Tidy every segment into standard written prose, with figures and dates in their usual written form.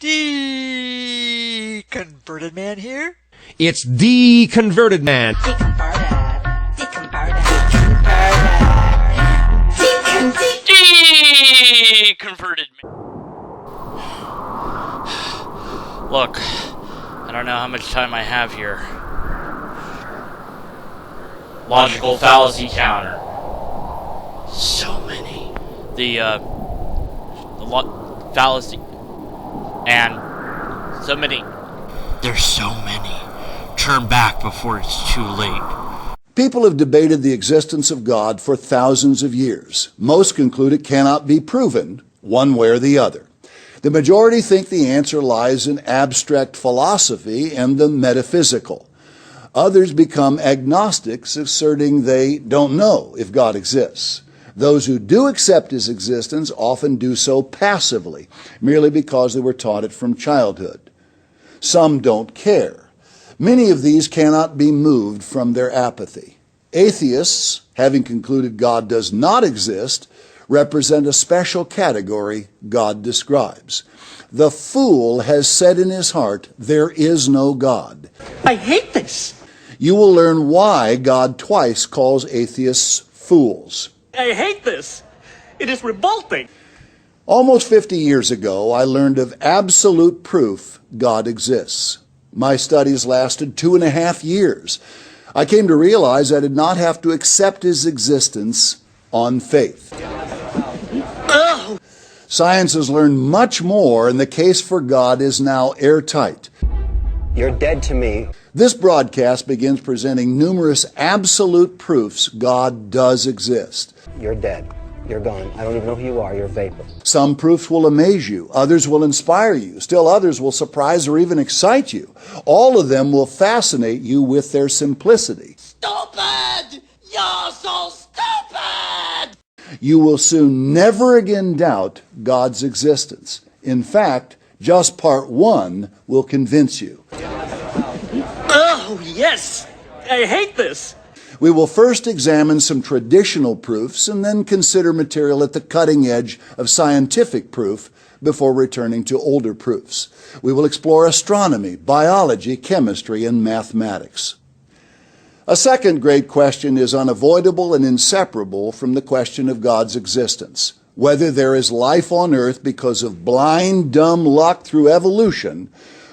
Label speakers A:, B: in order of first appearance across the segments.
A: Deconverted Man here.
B: It's the Converted Man.
C: Deconverted Man. Look, I don't know how much time I have here. Logical fallacy counter. So many. The fallacy. And so many.
D: There's so many. Turn back before it's too late.
E: People have debated the existence of God for thousands of years. Most conclude it cannot be proven one way or the other. The majority think the answer lies in abstract philosophy and the metaphysical. Others become agnostics, asserting they don't know if God exists. Those who do accept his existence often do so passively, merely because they were taught it from childhood. Some don't care. Many of these cannot be moved from their apathy. Atheists, having concluded God does not exist, represent a special category God describes. The fool has said in his heart, there is no God.
A: I hate this.
E: You will learn why God twice calls atheists fools.
A: I hate this. It is revolting.
E: Almost 50 years ago, I learned of absolute proof God exists. My studies lasted 2.5 years. I came to realize I did not have to accept his existence on faith.
A: Oh.
E: Science has learned much more, and the case for God is now airtight.
F: You're dead to me.
E: This broadcast begins presenting numerous absolute proofs God does exist.
F: You're dead. You're gone. I don't even know who you are. You're a vapor.
E: Some proofs will amaze you. Others will inspire you. Still others will surprise or even excite you. All of them will fascinate you with their simplicity.
A: Stupid! You're so stupid!
E: You will soon never again doubt God's existence. In fact, just part 1 will convince you.
A: Oh, yes! I hate this!
E: We will first examine some traditional proofs and then consider material at the cutting edge of scientific proof before returning to older proofs. We will explore astronomy, biology, chemistry, and mathematics. A second great question is unavoidable and inseparable from the question of God's existence. Whether there is life on earth because of blind, dumb luck through evolution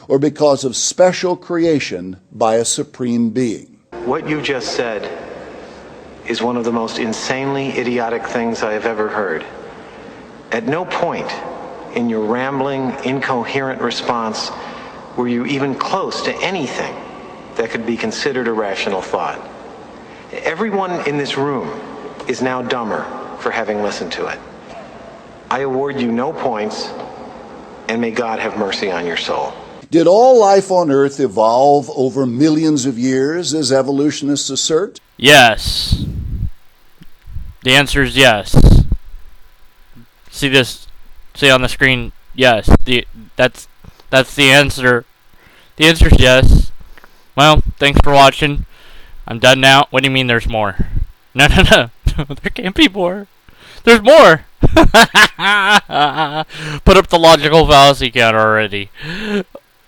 E: or because of special creation by a supreme being.
G: What you just said is one of the most insanely idiotic things I have ever heard. At no point in your rambling, incoherent response were you even close to anything that could be considered a rational thought. Everyone in this room is now dumber for having listened to it. I award you no points, and may God have mercy on your soul.
E: Did all life on Earth evolve over millions of years, as evolutionists assert?
C: Yes. The answer is yes. See this? See on the screen? Yes. That's the answer. The answer is yes. Well, thanks for watching. I'm done now. What do you mean there's more? No. There can't be more. There's more! Put up the logical fallacy counter already.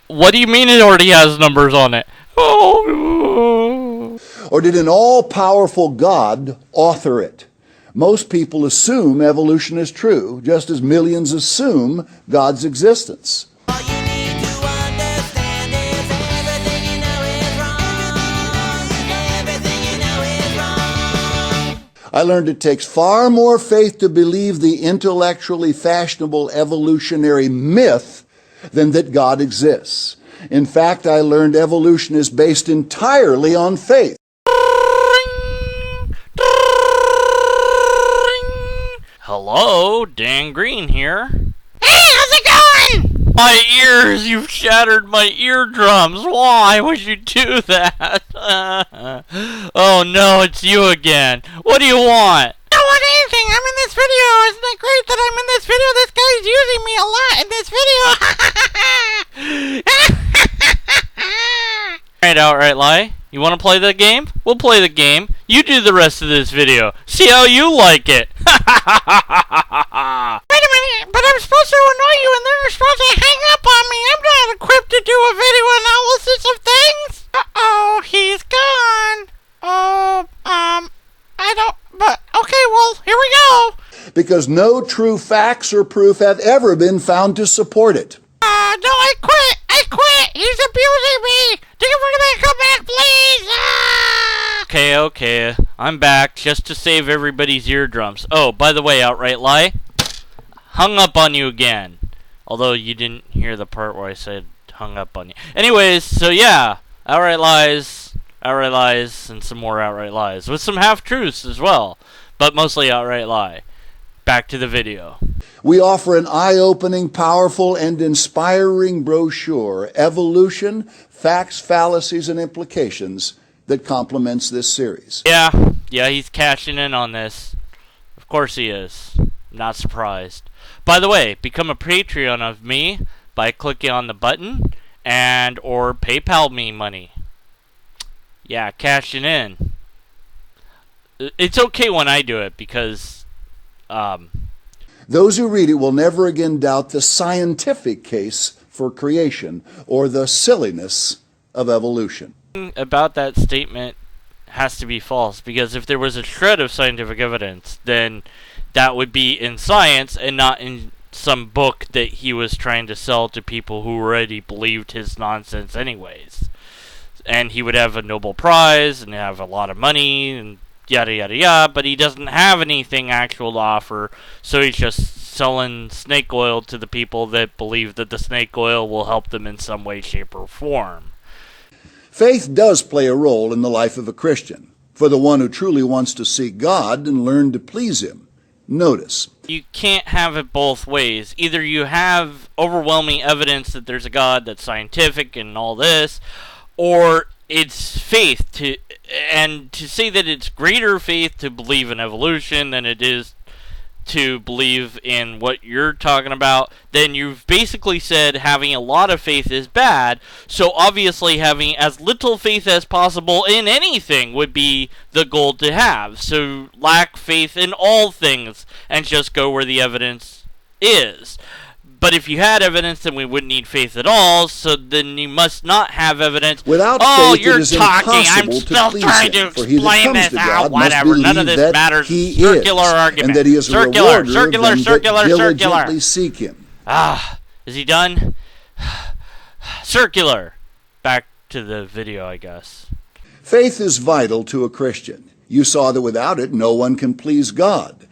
C: What do you mean it already has numbers on it? Oh.
E: Or did an all-powerful God author it? Most people assume evolution is true, just as millions assume God's existence.
H: All you need to understand is everything you know is wrong. Everything you know is wrong.
E: I learned it takes far more faith to believe the intellectually fashionable evolutionary myth than that God exists. In fact, I learned evolution is based entirely on faith.
C: Hello, Dan Green here.
H: Hey, how's it going?
C: My ears, you've shattered my eardrums. Why would you do that? Oh no, it's you again. What do you want?
H: I don't want anything. I'm in this video. Isn't it great that I'm in this video? This guy's using me a lot in this video.
C: Alright, outright lie. You want to play the game? We'll play the game. You do the rest of this video. See how you like it.
H: Wait a minute, but I'm supposed to annoy you and then you're supposed to hang up on me
E: because no true facts or proof have ever been found to support it.
C: No, I quit! I quit! He's abusing me! Do you want me to come back, please? Okay, I'm back just to save everybody's eardrums. Oh, by the way, Outright Lie, hung up on you again. Although you didn't hear the part where I said hung up on you. Anyways, so yeah, Outright Lies, and some more Outright Lies. With some half-truths as well, but mostly Outright Lie. Back to the video.
E: We offer an eye-opening, powerful, and inspiring brochure, Evolution, Facts, Fallacies, and Implications, that complements this series.
C: Yeah, he's cashing in on this. Of course he is. Not surprised. By the way, become a Patreon of me by clicking on the button and or PayPal me money. Yeah, cashing in. It's okay when I do it because
E: those who read it will never again doubt the scientific case for creation or the silliness of evolution.
C: About that statement has to be false, because if there was a shred of scientific evidence, then that would be in science and not in some book that he was trying to sell to people who already believed his nonsense anyways. And he would have a Nobel Prize and have a lot of money and yada yada yada, but he doesn't have anything actual to offer, so he's just selling snake oil to the people that believe that the snake oil will help them in some way, shape, or form.
E: Faith does play a role in the life of a Christian, for the one who truly wants to seek God and learn to please Him. Notice,
C: you can't have it both ways. Either you have overwhelming evidence that there's a God that's scientific and all this, or it's faith to say that it's greater faith to believe in evolution than it is to believe in what you're talking about. Then you've basically said having a lot of faith is bad, so obviously having as little faith as possible in anything would be the goal to have. So lack faith in all things and just go where the evidence is. But if you had evidence, then we wouldn't need faith at all, so then you must not have evidence.
E: Without
C: oh,
E: faith,
C: you're
E: it is
C: talking. I'm
E: impossible
C: still
E: to
C: trying
E: please
C: to
E: Him, for he that
C: explain
E: comes
C: this
E: to
C: out.
E: God must
C: Whatever. None of
E: believe
C: this
E: that
C: matters.
E: He
C: Circular
E: is,
C: argument.
E: and that He is a rewarder of them that diligently seek Him.
C: Is he done? Circular. Back to the video, I guess.
E: Faith is vital to a Christian. You saw that without it, no one can please God.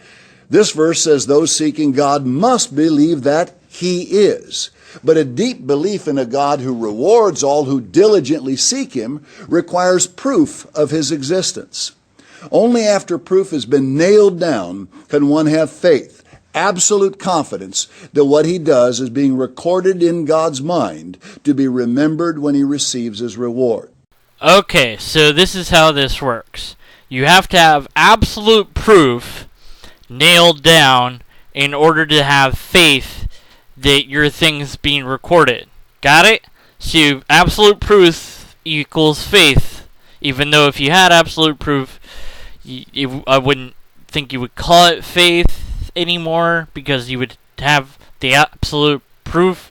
E: This verse says those seeking God must believe that He is. But a deep belief in a God who rewards all who diligently seek Him requires proof of His existence. Only after proof has been nailed down can one have faith, absolute confidence that what he does is being recorded in God's mind to be remembered when he receives his reward.
C: Okay, so this is how this works. You have to have absolute proof nailed down in order to have faith that your thing's being recorded. Got it? So absolute proof equals faith. Even though if you had absolute proof, I wouldn't think you would call it faith anymore, because you would have the absolute proof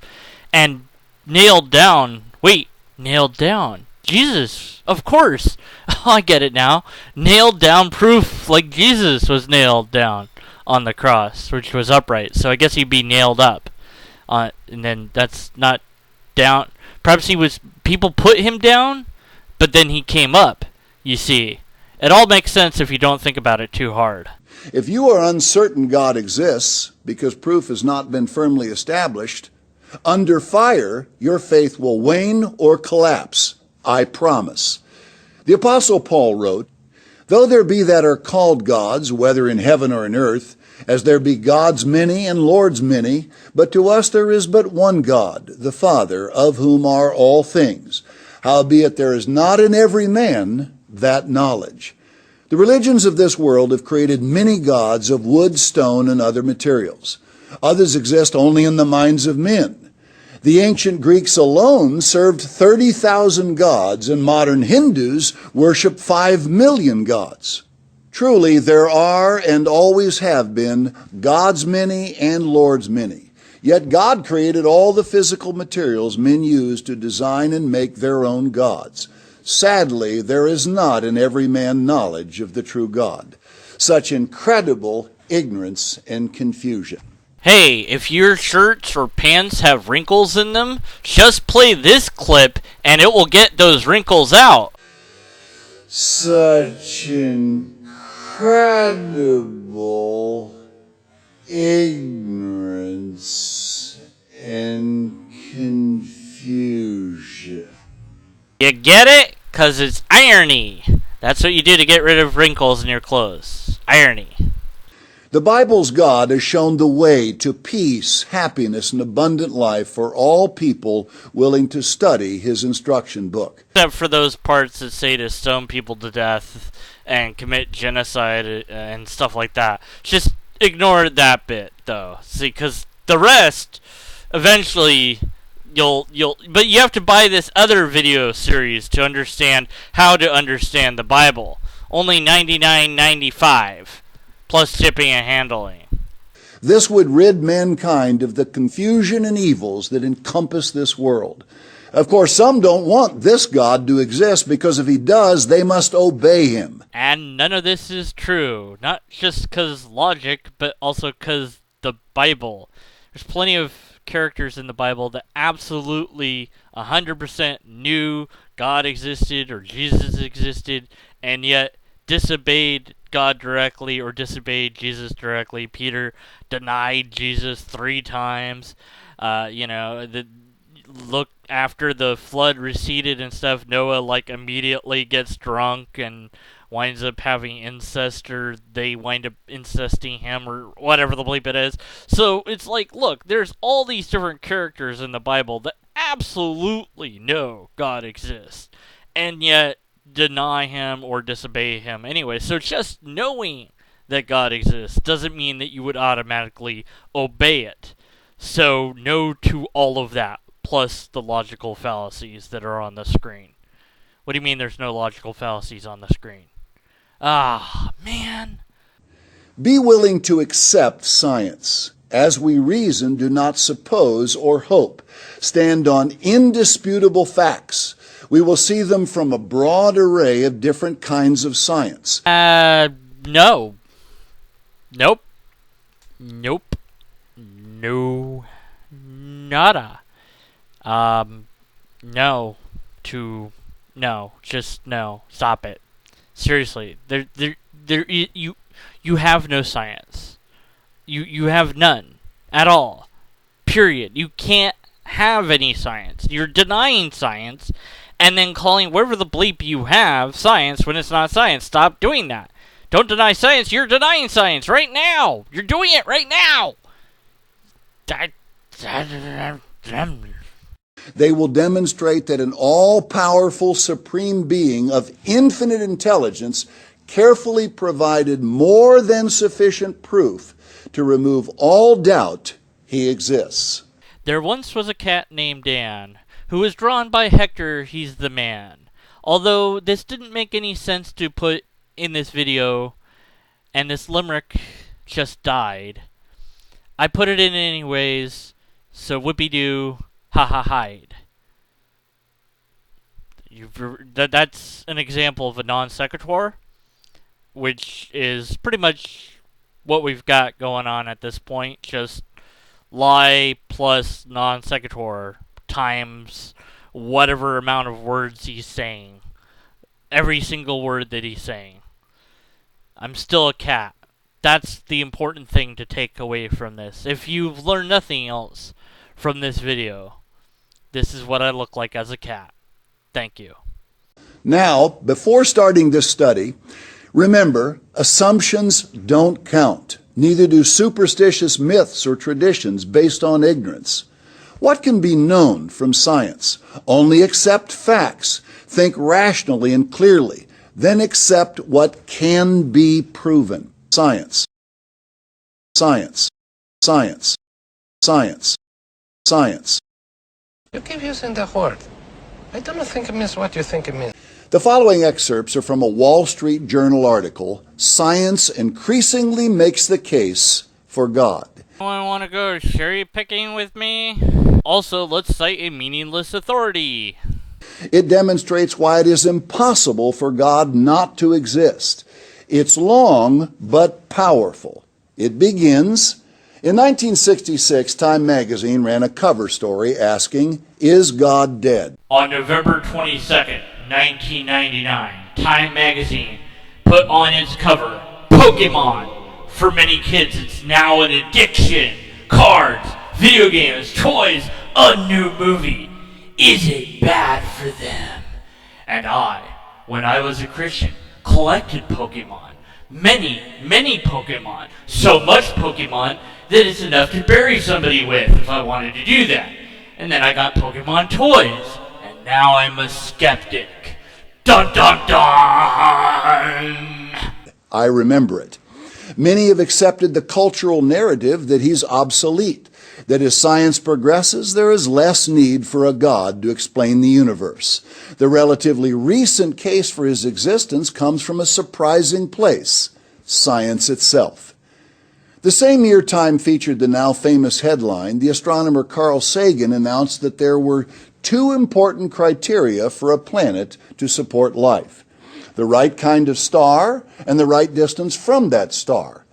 C: and nailed down. Wait, nailed down. Jesus, of course. I get it now. Nailed down proof like Jesus was nailed down on the cross, which was upright. So I guess he'd be nailed up. And then that's not down. Perhaps people put him down, but then he came up, you see. It all makes sense if you don't think about it too hard.
E: If you are uncertain God exists because proof has not been firmly established, under fire, your faith will wane or collapse. I promise. The Apostle Paul wrote, "Though there be that are called gods, whether in heaven or in earth, as there be gods many and lords many, but to us there is but one God, the Father, of whom are all things. Howbeit there is not in every man that knowledge." The religions of this world have created many gods of wood, stone, and other materials. Others exist only in the minds of men. The ancient Greeks alone served 30,000 gods, and modern Hindus worship 5 million gods. Truly, there are and always have been gods many and lords many. Yet God created all the physical materials men use to design and make their own gods. Sadly, there is not in every man knowledge of the true God. Such incredible, ignorance and confusion.
C: Hey, if your shirts or pants have wrinkles in them, just play this clip and it will get those wrinkles out.
E: Such incredible ignorance and confusion.
C: You get it? 'Cause it's irony. That's what you do to get rid of wrinkles in your clothes. Irony.
E: The Bible's God has shown the way to peace, happiness, and abundant life for all people willing to study His instruction book.
C: Except for those parts that say to stone people to death and commit genocide and stuff like that. Just ignore that bit, though. See, because the rest, eventually, but you have to buy this other video series to understand how to understand the Bible. Only $99.95. Plus shipping and handling.
E: This would rid mankind of the confusion and evils that encompass this world. Of course, some don't want this God to exist because if He does, they must obey Him.
C: And none of this is true. Not just because logic, but also because the Bible. There's plenty of characters in the Bible that absolutely 100% knew God existed or Jesus existed, and yet disobeyed God directly or disobeyed Jesus directly. Peter denied Jesus 3 times. Look, after the flood receded and stuff, Noah immediately gets drunk and winds up having incest, or they wind up incesting him, or whatever the bleep it is. So it's look, there's all these different characters in the Bible that absolutely know God exists, and yet deny Him or disobey Him anyway. So just knowing that God exists doesn't mean that you would automatically obey it. So no to all of that, plus the logical fallacies that are on the screen. What do you mean there's no logical fallacies on the screen? Ah, man.
E: Be willing to accept science. As we reason, do not suppose or hope. Stand on indisputable facts. We will see them from a broad array of different kinds of science.
C: No. Nope. Nope. No. Nada. No. No. Just no. Stop it. Seriously. You have no science. You have none. At all. Period. You can't have any science. You're denying science, and then calling whatever the bleep you have science when it's not science. Stop doing that. Don't deny science. You're denying science right now. You're doing it right now.
E: They will demonstrate that an all-powerful supreme being of infinite intelligence carefully provided more than sufficient proof to remove all doubt He exists.
C: There once was a cat named Dan, who was drawn by Hector, he's the man. Although this didn't make any sense to put in this video, and this limerick just died, I put it in anyways, so whoopee-doo, ha-ha-hide. That's an example of a non sequitur, which is pretty much what we've got going on at this point, just lie plus non sequitur times whatever amount of words he's saying. Every single word that he's saying. I'm still a cat. That's the important thing to take away from this. If you've learned nothing else from this video, this is what I look like as a cat. Thank you.
E: Now, before starting this study, remember, assumptions don't count. Neither do superstitious myths or traditions based on ignorance. What can be known from science? Only accept facts. Think rationally and clearly. Then accept what can be proven. Science. Science. Science. Science. Science.
I: You keep using that word. I don't think it means what you think it means.
E: The following excerpts are from a Wall Street Journal article, Science Increasingly Makes the Case for God.
C: Anyone want to go cherry picking with me? Also, let's cite a meaningless authority.
E: It demonstrates why it is impossible for God not to exist. It's long but powerful. It begins. In 1966, Time magazine ran a cover story asking, "Is God dead?"
C: On November 22nd, 1999, Time magazine put on its cover, Pokemon. For many kids, it's now an addiction. Cards, video games, toys, a new movie. Is it bad for them? And I, when I was a Christian, collected Pokemon. Many, many Pokemon. So much Pokemon that it's enough to bury somebody with if I wanted to do that. And then I got Pokemon toys. And now I'm a skeptic. Dun dun dun!
E: I remember it. Many have accepted the cultural narrative that he's obsolete, that as science progresses, there is less need for a God to explain the universe. The relatively recent case for his existence comes from a surprising place, science itself. The same year Time featured the now famous headline, the astronomer Carl Sagan announced that there were two important criteria for a planet to support life: the right kind of star and the right distance from that star.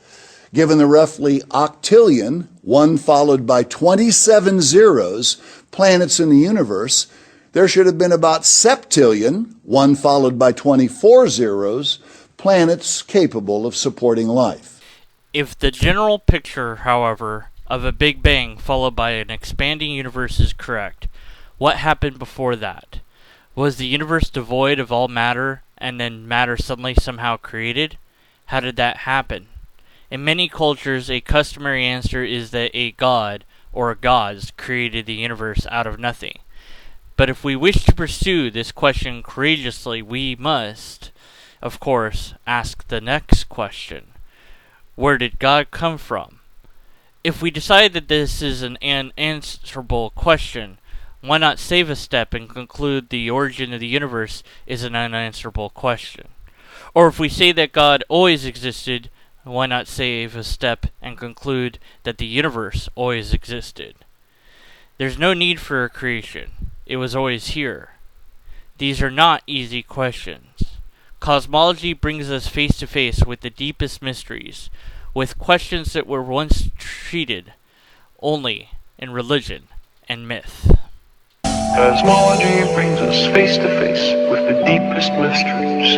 E: Given the roughly octillion, one followed by 27 zeros, planets in the universe, there should have been about septillion, one followed by 24 zeros, planets capable of supporting life.
C: If the general picture, however, of a Big Bang followed by an expanding universe is correct, what happened before that? Was the universe devoid of all matter and then matter suddenly somehow created? How did that happen? In many cultures, a customary answer is that a god or gods created the universe out of nothing. But if we wish to pursue this question courageously, we must, of course, ask the next question. Where did God come from? If we decide that this is an unanswerable question, why not save a step and conclude the origin of the universe is an unanswerable question? Or if we say that God always existed, why not save a step and conclude that the universe always existed? There's no need for a creation. It was always here. These are not easy questions. Cosmology brings us face to face with the deepest mysteries, with questions that were once treated only in religion and myth.
J: Cosmology brings us face to face with the deepest mysteries,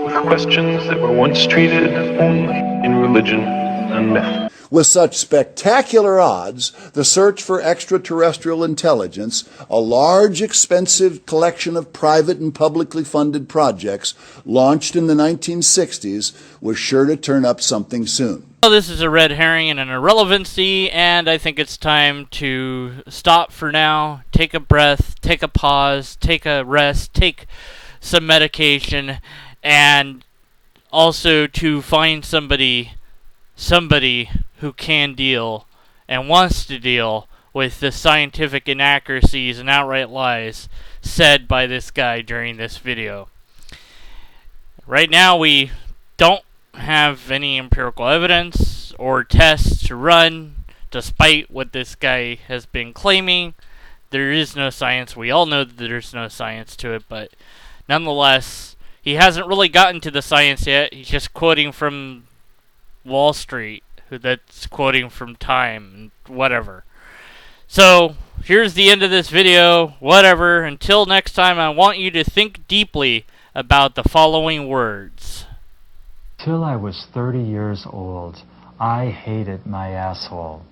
J: with questions that were once treated only in religion and myth.
E: With such spectacular odds, the search for extraterrestrial intelligence, a large, expensive collection of private and publicly funded projects launched in the 1960s, was sure to turn up something soon.
C: Well, this is a red herring and an irrelevancy, and I think it's time to stop for now, take a breath, take a pause, take a rest, take some medication, and also to find somebody who can deal and wants to deal with the scientific inaccuracies and outright lies said by this guy during this video. Right now we don't have any empirical evidence or tests to run, despite what this guy has been claiming. There is no science. We all know that there's no science to it, but nonetheless, he hasn't really gotten to the science yet. He's just quoting from Wall Street, that's quoting from Time, and whatever. So, here's the end of this video, whatever. Until next time, I want you to think deeply about the following words.
K: Till I was 30 years old, I hated my asshole.